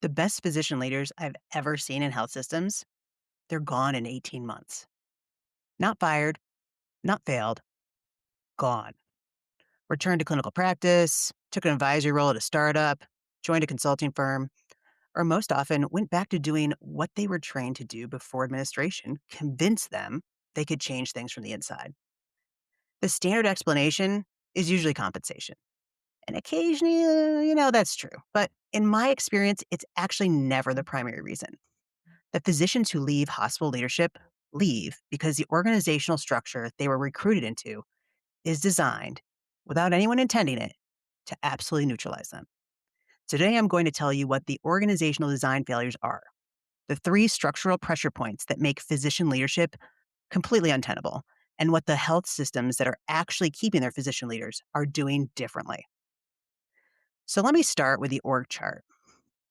The best physician leaders I've ever seen in health systems, they're gone in 18 months. Not fired, not failed, gone. Returned to clinical practice, took an advisory role at a startup, joined a consulting firm, or most often went back to doing what they were trained to do before administration convinced them they could change things from the inside. The standard explanation is usually compensation. And occasionally, that's true. But in my experience, it's actually never the primary reason. The physicians who leave hospital leadership leave because the organizational structure they were recruited into is designed, without anyone intending it, to absolutely neutralize them. Today, I'm going to tell you what the organizational design failures are, the three structural pressure points that make physician leadership completely untenable, and what the health systems that are actually keeping their physician leaders are doing differently. So let me start with the org chart,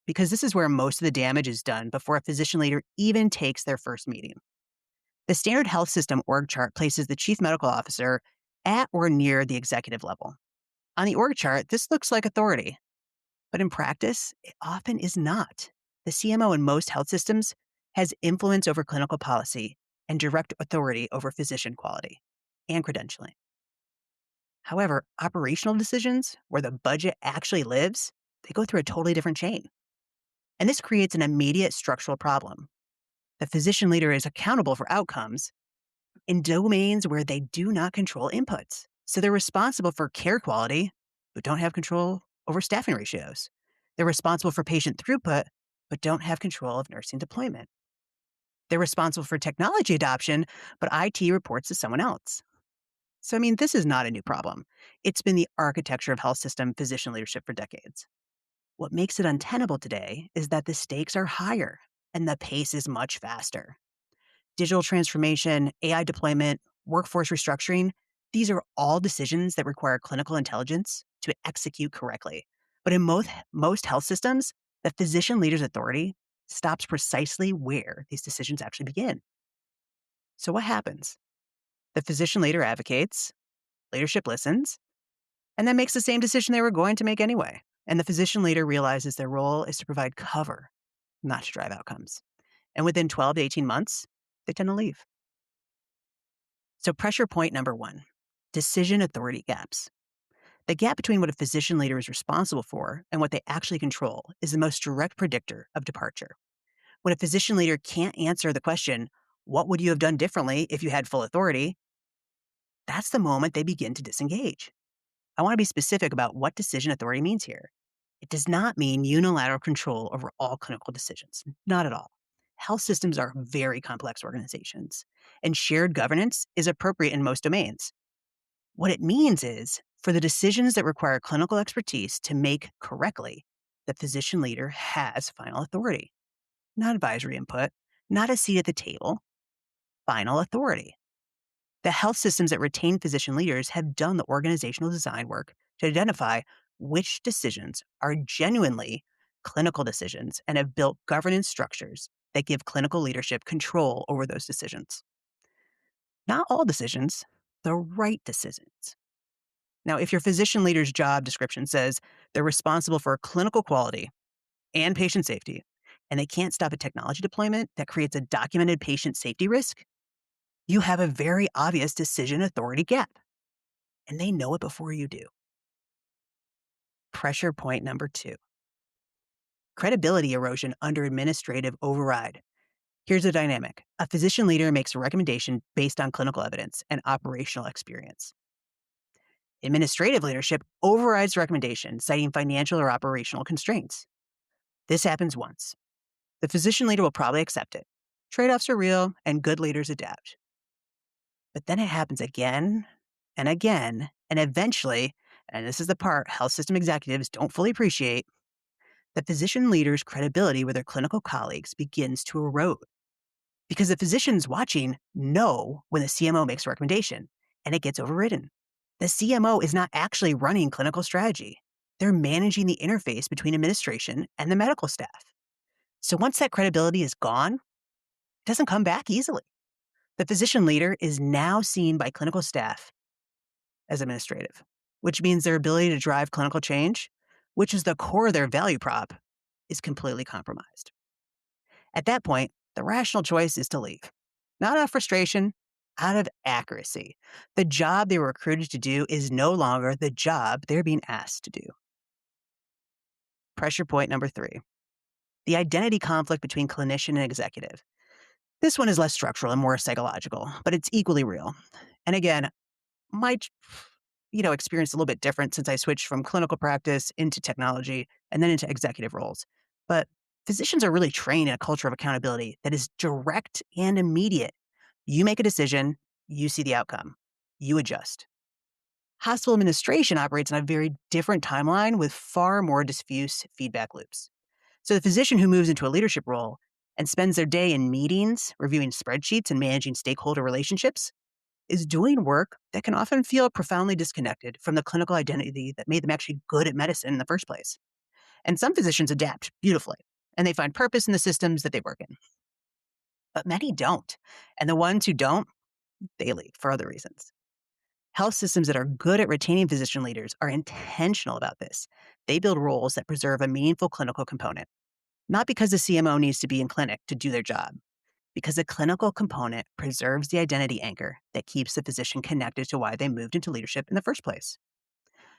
because this is where most of the damage is done before a physician leader even takes their first meeting. The standard health system org chart places the chief medical officer at or near the executive level. On the org chart, this looks like authority, but in practice, it often is not. The CMO in most health systems has influence over clinical policy and direct authority over physician quality and credentialing. However, operational decisions where the budget actually lives, they go through a totally different chain. And this creates an immediate structural problem. The physician leader is accountable for outcomes in domains where they do not control inputs. So they're responsible for care quality, but don't have control over staffing ratios. They're responsible for patient throughput, but don't have control of nursing deployment. They're responsible for technology adoption, but IT reports to someone else. So, this is not a new problem. It's been the architecture of health system physician leadership for decades. What makes it untenable today is that the stakes are higher and the pace is much faster. Digital transformation, AI deployment, workforce restructuring, these are all decisions that require clinical intelligence to execute correctly. But in most health systems, the physician leader's authority stops precisely where these decisions actually begin. So what happens? The physician leader advocates, leadership listens, and then makes the same decision they were going to make anyway. And the physician leader realizes their role is to provide cover, not to drive outcomes. And within 12 to 18 months, they tend to leave. So pressure point number one, decision authority gaps. The gap between what a physician leader is responsible for and what they actually control is the most direct predictor of departure. When a physician leader can't answer the question, what would you have done differently if you had full authority? That's the moment they begin to disengage. I want to be specific about what decision authority means here. It does not mean unilateral control over all clinical decisions. Not at all. Health systems are very complex organizations, and shared governance is appropriate in most domains. What it means is, for the decisions that require clinical expertise to make correctly, the physician leader has final authority. Not advisory input, not a seat at the table, final authority. The health systems that retain physician leaders have done the organizational design work to identify which decisions are genuinely clinical decisions and have built governance structures that give clinical leadership control over those decisions. Not all decisions, the right decisions. Now, if your physician leader's job description says they're responsible for clinical quality and patient safety, and they can't stop a technology deployment that creates a documented patient safety risk, you have a very obvious decision authority gap, and they know it before you do. Pressure point number two, credibility erosion under administrative override. Here's the dynamic. A physician leader makes a recommendation based on clinical evidence and operational experience. Administrative leadership overrides the recommendation, citing financial or operational constraints. This happens once. The physician leader will probably accept it. Trade-offs are real, and good leaders adapt. But then it happens again and again, and eventually, and this is the part health system executives don't fully appreciate, the physician leader's credibility with their clinical colleagues begins to erode. Because the physicians watching know when the CMO makes a recommendation, and it gets overridden. The CMO is not actually running clinical strategy. They're managing the interface between administration and the medical staff. So once that credibility is gone, it doesn't come back easily. The physician leader is now seen by clinical staff as administrative, which means their ability to drive clinical change, which is the core of their value prop, is completely compromised. At that point, the rational choice is to leave. Not out of frustration, out of accuracy. The job they were recruited to do is no longer the job they're being asked to do. Pressure point number 3, the identity conflict between clinician and executive. This one is less structural and more psychological, but it's equally real. And again, my experience a little bit different since I switched from clinical practice into technology and then into executive roles. But physicians are really trained in a culture of accountability that is direct and immediate. You make a decision, you see the outcome, you adjust. Hospital administration operates on a very different timeline with far more diffuse feedback loops. So the physician who moves into a leadership role and spends their day in meetings, reviewing spreadsheets, and managing stakeholder relationships is doing work that can often feel profoundly disconnected from the clinical identity that made them actually good at medicine in the first place. And some physicians adapt beautifully, and they find purpose in the systems that they work in. But many don't. And the ones who don't, they leave for other reasons. Health systems that are good at retaining physician leaders are intentional about this. They build roles that preserve a meaningful clinical component, not because the CMO needs to be in clinic to do their job, because the clinical component preserves the identity anchor that keeps the physician connected to why they moved into leadership in the first place.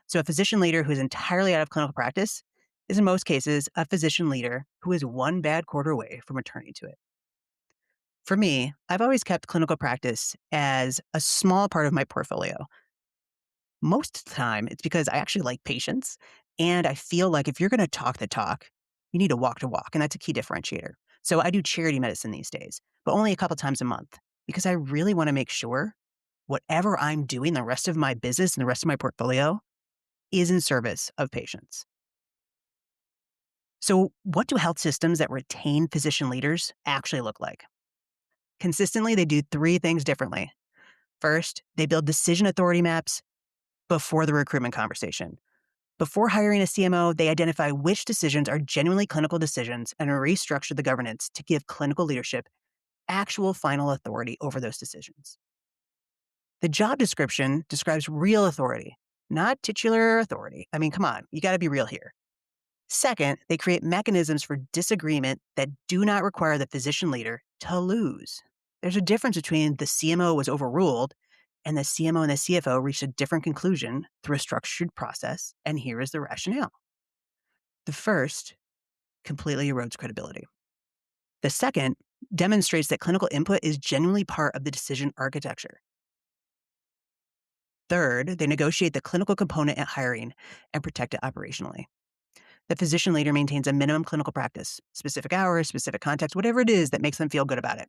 So a physician leader who is entirely out of clinical practice is in most cases a physician leader who is one bad quarter away from returning to it. For me, I've always kept clinical practice as a small part of my portfolio. Most of the time, it's because I actually like patients, and I feel like if you're going to talk the talk, you need to walk the walk, and that's a key differentiator. So I do charity medicine these days, but only a couple times a month, because I really want to make sure whatever I'm doing the rest of my business and the rest of my portfolio is in service of patients. So what do health systems that retain physician leaders actually look like? Consistently, they do 3 things differently. First, they build decision authority maps before the recruitment conversation. Before hiring a CMO, they identify which decisions are genuinely clinical decisions and restructure the governance to give clinical leadership actual final authority over those decisions. The job description describes real authority, not titular authority. I mean, come on, you got to be real here. Second, they create mechanisms for disagreement that do not require the physician leader to lose. There's a difference between the CMO was overruled and the CMO and the CFO reached a different conclusion through a structured process, and here is the rationale. The first completely erodes credibility. The second demonstrates that clinical input is genuinely part of the decision architecture. Third, they negotiate the clinical component at hiring and protect it operationally. The physician leader maintains a minimum clinical practice, specific hours, specific context, whatever it is that makes them feel good about it.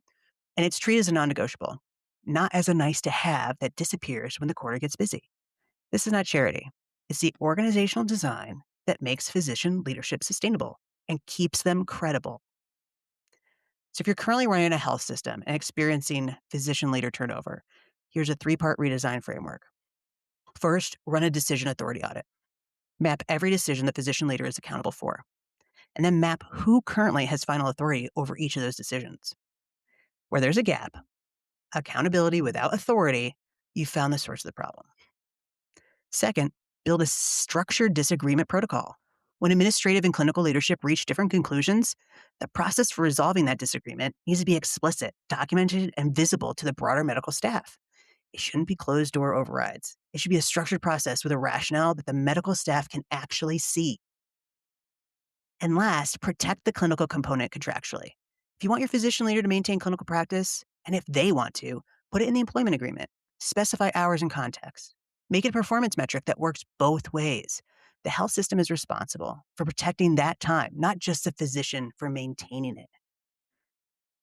And it's treated as a non-negotiable, not as a nice to have that disappears when the quarter gets busy. This is not charity. It's the organizational design that makes physician leadership sustainable and keeps them credible. So if you're currently running a health system and experiencing physician leader turnover, here's a 3-part redesign framework. First, run a decision authority audit. Map every decision the physician leader is accountable for, and then map who currently has final authority over each of those decisions. Where there's a gap, accountability without authority, you found the source of the problem. Second, build a structured disagreement protocol. When administrative and clinical leadership reach different conclusions, the process for resolving that disagreement needs to be explicit, documented, and visible to the broader medical staff. It shouldn't be closed door overrides. It should be a structured process with a rationale that the medical staff can actually see. And last, protect the clinical component contractually. If you want your physician leader to maintain clinical practice, and if they want to, put it in the employment agreement. Specify hours and context. Make it a performance metric that works both ways. The health system is responsible for protecting that time, not just the physician for maintaining it.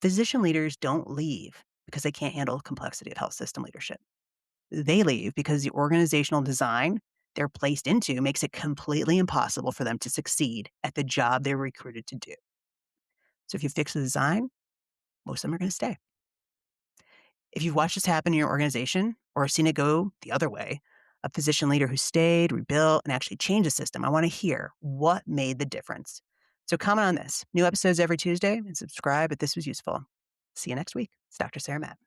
Physician leaders don't leave because they can't handle the complexity of health system leadership. They leave because the organizational design they're placed into makes it completely impossible for them to succeed at the job they're recruited to do. So if you fix the design, most of them are going to stay. If you've watched this happen in your organization or seen it go the other way, a physician leader who stayed, rebuilt, and actually changed the system, I want to hear what made the difference. So comment on this. New episodes every Tuesday, and subscribe if this was useful. See you next week. It's Dr. Sarah Matt.